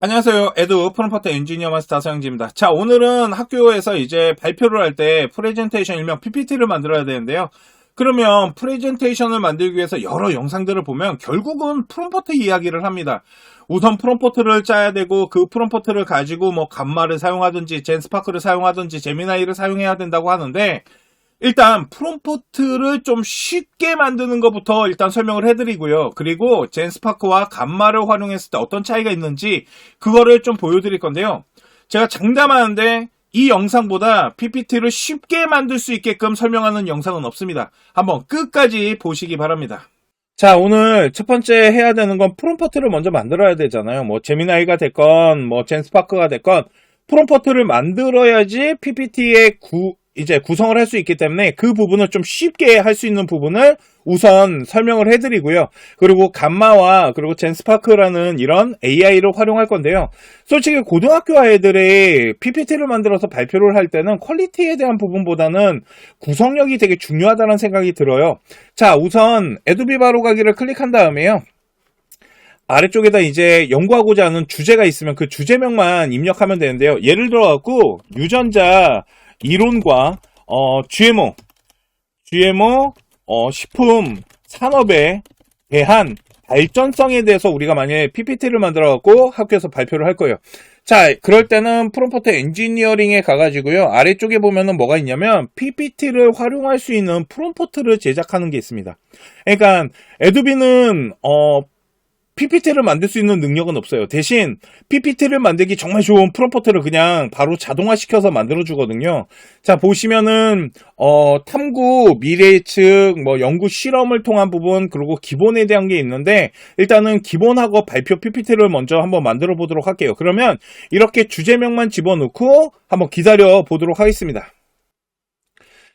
안녕하세요. 에두 프롬프트 엔지니어 마스터 서영지입니다. 자, 오늘은 학교에서 이제 발표를 할 때 프레젠테이션 일명 PPT를 만들어야 되는데요. 그러면 프레젠테이션을 만들기 위해서 여러 영상들을 보면 결국은 프롬프트 이야기를 합니다. 우선 프롬프트를 짜야 되고 그 프롬프트를 가지고 뭐 감마를 사용하든지 젠스파크를 사용하든지 제미나이를 사용해야 된다고 하는데 일단 프롬프트를 좀 쉽게 만드는 것부터 일단 설명을 해드리고요. 그리고 젠스파크와 감마를 활용했을 때 어떤 차이가 있는지 그거를 좀 보여드릴 건데요. 제가 장담하는데 이 영상보다 PPT를 쉽게 만들 수 있게끔 설명하는 영상은 없습니다. 한번 끝까지 보시기 바랍니다. 자, 오늘 첫 번째 해야 되는 건 프롬프트를 먼저 만들어야 되잖아요. 뭐 제미나이가 됐건 뭐 젠스파크가 됐건 프롬프트를 만들어야지 PPT의 이제 구성을 할 수 있기 때문에 그 부분을 좀 쉽게 할 수 있는 부분을 우선 설명을 해드리고요. 그리고 감마와 그리고 젠스파크라는 이런 AI를 활용할 건데요. 솔직히 고등학교 아이들이 PPT를 만들어서 발표를 할 때는 퀄리티에 대한 부분보다는 구성력이 되게 중요하다는 생각이 들어요. 자, 우선 에도비 바로 가기를 클릭한 다음에요. 아래쪽에다 이제 연구하고자 하는 주제가 있으면 그 주제명만 입력하면 되는데요. 예를 들어 갖고 유전자 이론과 GMO 식품 산업에 대한 발전성에 대해서 우리가 만약에 PPT를 만들어 갖고 학교에서 발표를 할 거예요. 자, 그럴 때는 프롬프트 엔지니어링에 가가지고요. 아래쪽에 보면은 뭐가 있냐면 PPT를 활용할 수 있는 프롬프트를 제작하는 게 있습니다. 그러니까 에도비는 PPT를 만들 수 있는 능력은 없어요. 대신 PPT를 만들기 정말 좋은 프롬프트를 그냥 바로 자동화시켜서 만들어 주거든요. 자, 보시면은 탐구, 미래예측, 뭐 연구 실험을 통한 부분, 그리고 기본에 대한 게 있는데 일단은 기본하고 발표 PPT를 먼저 한번 만들어 보도록 할게요. 그러면 이렇게 주제명만 집어넣고 한번 기다려 보도록 하겠습니다.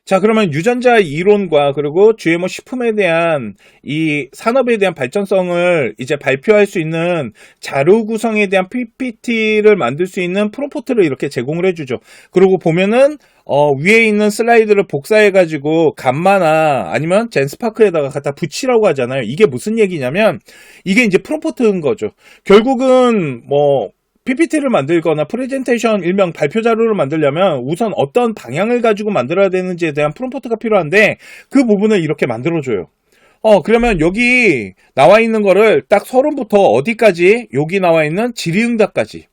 자, 그러면 유전자 이론과 그리고 GMO 식품에 대한 이 산업에 대한 발전성을 이제 발표할 수 있는 자료 구성에 대한 PPT를 만들 수 있는 프롬프트를 이렇게 제공을 해주죠. 그리고 보면은 위에 있는 슬라이드를 복사해가지고 감마나 아니면 젠스파크에다가 갖다 붙이라고 하잖아요. 이게 무슨 얘기냐면 이게 이제 프롬프트인 거죠. 결국은 뭐 PPT를 만들거나 프레젠테이션 일명 발표 자료를 만들려면 우선 어떤 방향을 가지고 만들어야 되는지에 대한 프롬프트가 필요한데 그 부분을 이렇게 만들어줘요. 그러면 여기 나와 있는 거를 딱 서론부터 어디까지 여기 나와 있는 질의응답까지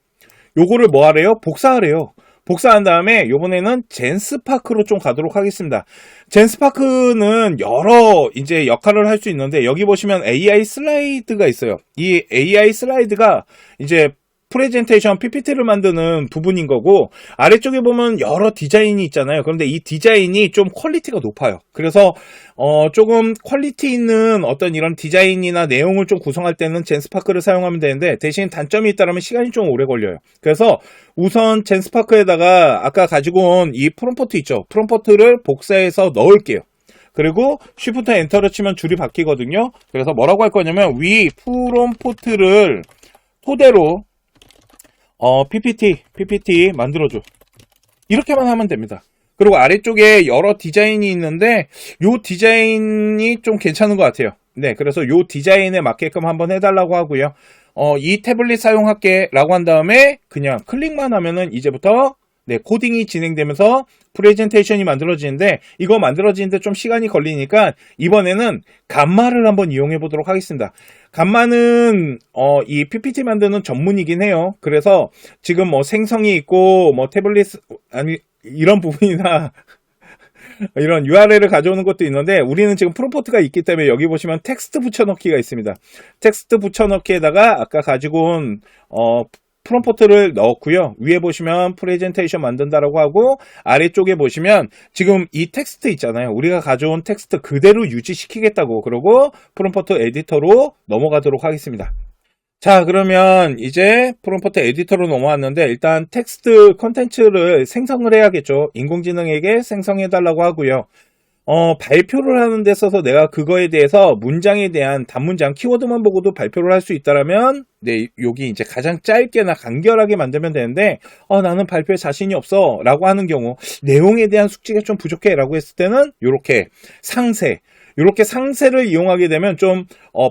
요거를 뭐 하래요? 복사하래요. 복사한 다음에 요번에는 젠스파크로 좀 가도록 하겠습니다. 젠스파크는 여러 이제 역할을 할 수 있는데 여기 보시면 AI 슬라이드가 있어요. 이 AI 슬라이드가 이제 프레젠테이션 PPT를 만드는 부분인 거고 아래쪽에 보면 여러 디자인이 있잖아요. 그런데 이 디자인이 좀 퀄리티가 높아요. 그래서 조금 퀄리티 있는 어떤 이런 디자인이나 내용을 좀 구성할 때는 젠스파크를 사용하면 되는데 대신 단점이 있다면 시간이 좀 오래 걸려요. 그래서 우선 젠스파크에다가 아까 가지고 온 이 프롬프트 있죠. 프롬프트를 복사해서 넣을게요. 그리고 쉬프트 엔터를 치면 줄이 바뀌거든요. 그래서 뭐라고 할 거냐면 위 프롬프트를 토대로 PPT 만들어줘. 이렇게만 하면 됩니다. 그리고 아래쪽에 여러 디자인이 있는데 요 디자인이 좀 괜찮은 것 같아요. 네, 그래서 요 디자인에 맞게끔 한번 해달라고 하고요. 이 태블릿 사용할게 라고 한 다음에 그냥 클릭만 하면은 이제부터 네, 코딩이 진행되면서 프레젠테이션이 만들어지는데 이거 만들어지는데 좀 시간이 걸리니까 이번에는 감마를 한번 이용해 보도록 하겠습니다. 감마는 이 PPT 만드는 전문이긴 해요. 그래서 지금 뭐 생성이 있고 뭐 태블릿 아니 이런 부분이나 이런 URL을 가져오는 것도 있는데 우리는 지금 프롬프트가 있기 때문에 여기 보시면 텍스트 붙여넣기가 있습니다. 텍스트 붙여넣기에다가 아까 가지고 온 프롬프트를 넣었고요. 위에 보시면 프레젠테이션 만든다라고 하고 아래쪽에 보시면 지금 이 텍스트 있잖아요. 우리가 가져온 텍스트 그대로 유지시키겠다고 그러고 프롬프트 에디터로 넘어가도록 하겠습니다. 자, 그러면 이제 프롬프트 에디터로 넘어왔는데 일단 텍스트 컨텐츠를 생성을 해야겠죠. 인공지능에게 생성해달라고 하고요. 발표를 하는 데 있어서 내가 그거에 대해서 문장에 대한 단문장 키워드만 보고도 발표를 할 수 있다라면 네, 여기 이제 가장 짧게나 간결하게 만들면 되는데 나는 발표에 자신이 없어 라고 하는 경우 내용에 대한 숙지가 좀 부족해 라고 했을 때는 이렇게 상세 이렇게 상세를 이용하게 되면 좀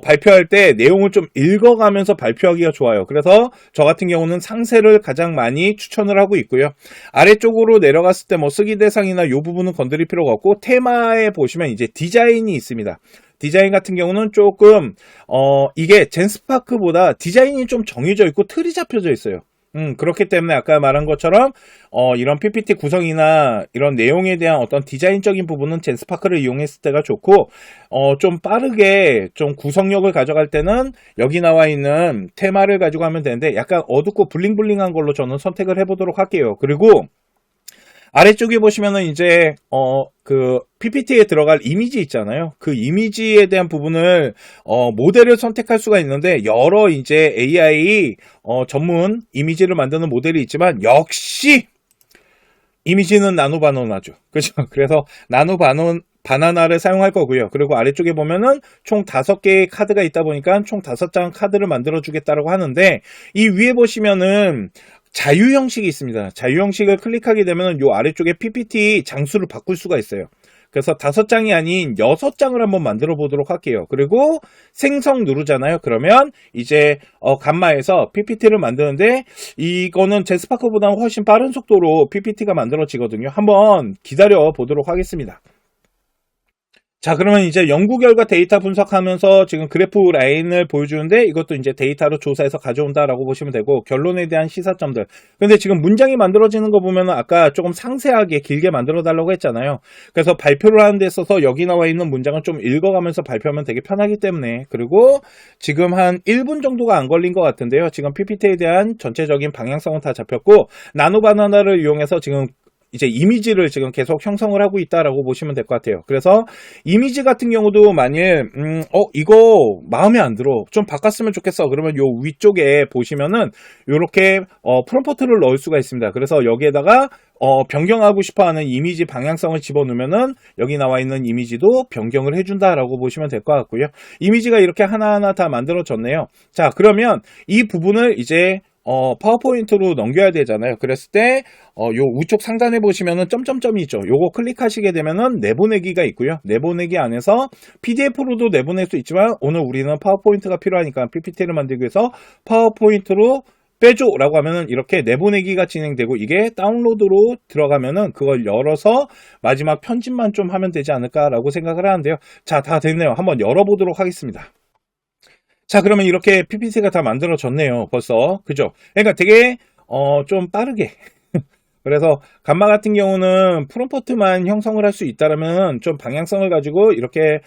발표할 때 내용을 좀 읽어가면서 발표하기가 좋아요. 그래서 저 같은 경우는 상세를 가장 많이 추천을 하고 있고요. 아래쪽으로 내려갔을 때 뭐 쓰기 대상이나 이 부분은 건드릴 필요가 없고, 테마에 보시면 이제 디자인이 있습니다. 디자인 같은 경우는 조금 이게 젠스파크보다 디자인이 좀 정해져 있고 틀이 잡혀져 있어요. 그렇기 때문에 아까 말한 것처럼 이런 PPT 구성이나 이런 내용에 대한 어떤 디자인적인 부분은 젠스파크를 이용했을 때가 좋고, 좀 빠르게 좀 구성력을 가져갈 때는 여기 나와 있는 테마를 가지고 하면 되는데, 약간 어둡고 블링블링한 걸로 저는 선택을 해보도록 할게요. 그리고 아래쪽에 보시면은 이제 그 PPT에 들어갈 이미지 있잖아요. 그 이미지에 대한 부분을 모델을 선택할 수가 있는데, 여러 이제 AI 전문 이미지를 만드는 모델이 있지만 역시 이미지는 나노바나나죠. 그죠? 그래서 바나나를 사용할 거고요. 그리고 아래쪽에 보면은 총 5개의 카드가 있다 보니까 총 5장 카드를 만들어 주겠다라고 하는데, 이 위에 보시면은 자유 형식이 있습니다. 자유 형식을 클릭하게 되면 요 아래쪽에 PPT 장수를 바꿀 수가 있어요. 그래서 5장이 아닌 6장을 한번 만들어 보도록 할게요. 그리고 생성 누르잖아요. 그러면 이제 감마에서 PPT를 만드는데, 이거는 젠스파크보다는 훨씬 빠른 속도로 PPT가 만들어지거든요. 한번 기다려 보도록 하겠습니다. 자, 그러면 이제 연구 결과 데이터 분석하면서 지금 그래프 라인을 보여주는데, 이것도 이제 데이터로 조사해서 가져온다라고 보시면 되고, 결론에 대한 시사점들. 근데 지금 문장이 만들어지는 거 보면은 아까 조금 상세하게 길게 만들어 달라고 했잖아요. 그래서 발표를 하는 데 있어서 여기 나와 있는 문장을 좀 읽어가면서 발표하면 되게 편하기 때문에, 그리고 지금 한 1분 정도가 안 걸린 것 같은데요. 지금 PPT에 대한 전체적인 방향성은 다 잡혔고, 나노바나나를 이용해서 지금 이제 이미지를 지금 계속 형성을 하고 있다라고 보시면 될 것 같아요. 그래서 이미지 같은 경우도 만일 이거 마음에 안 들어, 좀 바꿨으면 좋겠어, 그러면 요 위쪽에 보시면은 요렇게 프롬프트를 넣을 수가 있습니다. 그래서 여기에다가 변경하고 싶어하는 이미지 방향성을 집어넣으면은 여기 나와 있는 이미지도 변경을 해준다라고 보시면 될 것 같고요. 이미지가 이렇게 하나하나 다 만들어졌네요. 자, 그러면 이 부분을 이제 파워포인트로 넘겨야 되잖아요. 그랬을 때 요 우측 상단에 보시면은 점점점이 있죠. 요거 클릭하시게 되면은 내보내기가 있고요. 내보내기 안에서 PDF로도 내보낼 수 있지만, 오늘 우리는 파워포인트가 필요하니까 PPT를 만들기 위해서 파워포인트로 빼줘라고 하면은 이렇게 내보내기가 진행되고, 이게 다운로드로 들어가면은 그걸 열어서 마지막 편집만 좀 하면 되지 않을까라고 생각을 하는데요. 자, 다 됐네요. 한번 열어보도록 하겠습니다. 자, 그러면 이렇게 PPT가 다 만들어졌네요. 벌써. 그죠? 그러니까 되게 좀 빠르게. 그래서 감마 같은 경우는 프롬프트만 형성을 할 수 있다면 좀 방향성을 가지고 이렇게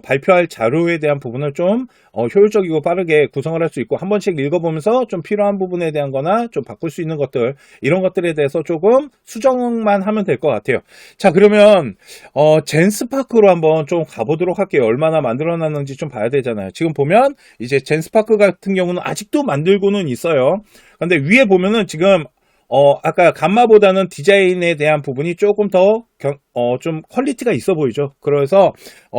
발표할 자료에 대한 부분을 좀 효율적이고 빠르게 구성을 할 수 있고, 한 번씩 읽어보면서 좀 필요한 부분에 대한 거나 좀 바꿀 수 있는 것들, 이런 것들에 대해서 조금 수정만 하면 될 것 같아요. 자, 그러면 젠스파크로 한번 좀 가보도록 할게요. 얼마나 만들어놨는지 좀 봐야 되잖아요. 지금 보면 이제 젠스파크 같은 경우는 아직도 만들고는 있어요. 근데 위에 보면은 지금 아까 감마보다는 디자인에 대한 부분이 조금 더 좀 퀄리티가 있어 보이죠. 그래서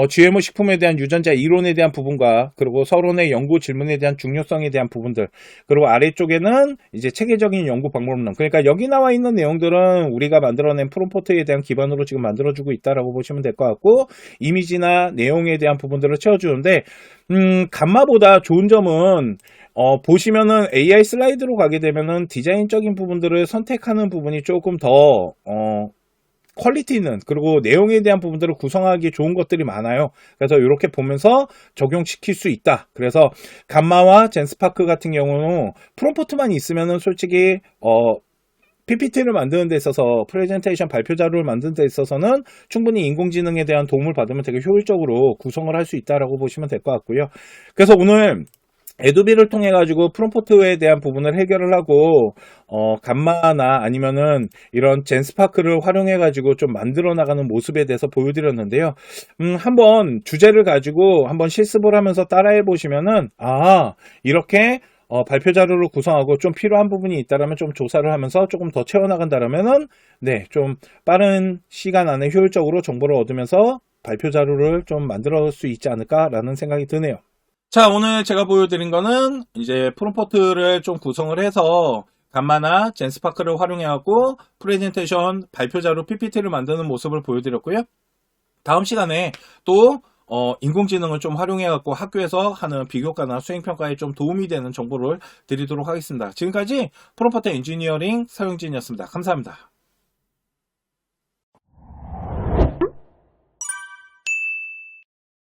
GMO 식품에 대한 유전자 이론에 대한 부분과, 그리고 서론의 연구 질문에 대한 중요성에 대한 부분들, 그리고 아래쪽에는 이제 체계적인 연구 방법론. 그러니까 여기 나와 있는 내용들은 우리가 만들어낸 프롬프트에 대한 기반으로 지금 만들어주고 있다라고 보시면 될 것 같고, 이미지나 내용에 대한 부분들을 채워주는데, 감마보다 좋은 점은 보시면은 AI 슬라이드로 가게 되면은 디자인적인 부분들을 선택하는 부분이 조금 더 퀄리티 있는, 그리고 내용에 대한 부분들을 구성하기 좋은 것들이 많아요. 그래서 이렇게 보면서 적용시킬 수 있다. 그래서 감마와 젠스파크 같은 경우는 프롬프트만 있으면은 솔직히 PPT를 만드는 데 있어서, 프레젠테이션 발표 자료를 만드는 데 있어서는 충분히 인공지능에 대한 도움을 받으면 되게 효율적으로 구성을 할 수 있다라고 보시면 될 것 같고요. 그래서 오늘 에도비를 통해 가지고 프롬프트에 대한 부분을 해결을 하고, 감마나 아니면은 이런 젠스파크를 활용해 가지고 좀 만들어 나가는 모습에 대해서 보여드렸는데요. 한번 주제를 가지고 한번 실습을 하면서 따라해 보시면은, 이렇게 발표 자료를 구성하고 좀 필요한 부분이 있다라면 좀 조사를 하면서 조금 더 채워나간다라면은, 네, 좀 빠른 시간 안에 효율적으로 정보를 얻으면서 발표 자료를 좀 만들 수 있지 않을까라는 생각이 드네요. 자, 오늘 제가 보여드린 거는 이제 프롬프트를 좀 구성을 해서 감마나 젠스파크를 활용해갖고 프레젠테이션 발표 자료 PPT를 만드는 모습을 보여드렸고요. 다음 시간에 또 인공지능을 좀 활용해갖고 학교에서 하는 비교과나 수행평가에 좀 도움이 되는 정보를 드리도록 하겠습니다. 지금까지 프롬프트 엔지니어링 서영진이었습니다. 감사합니다.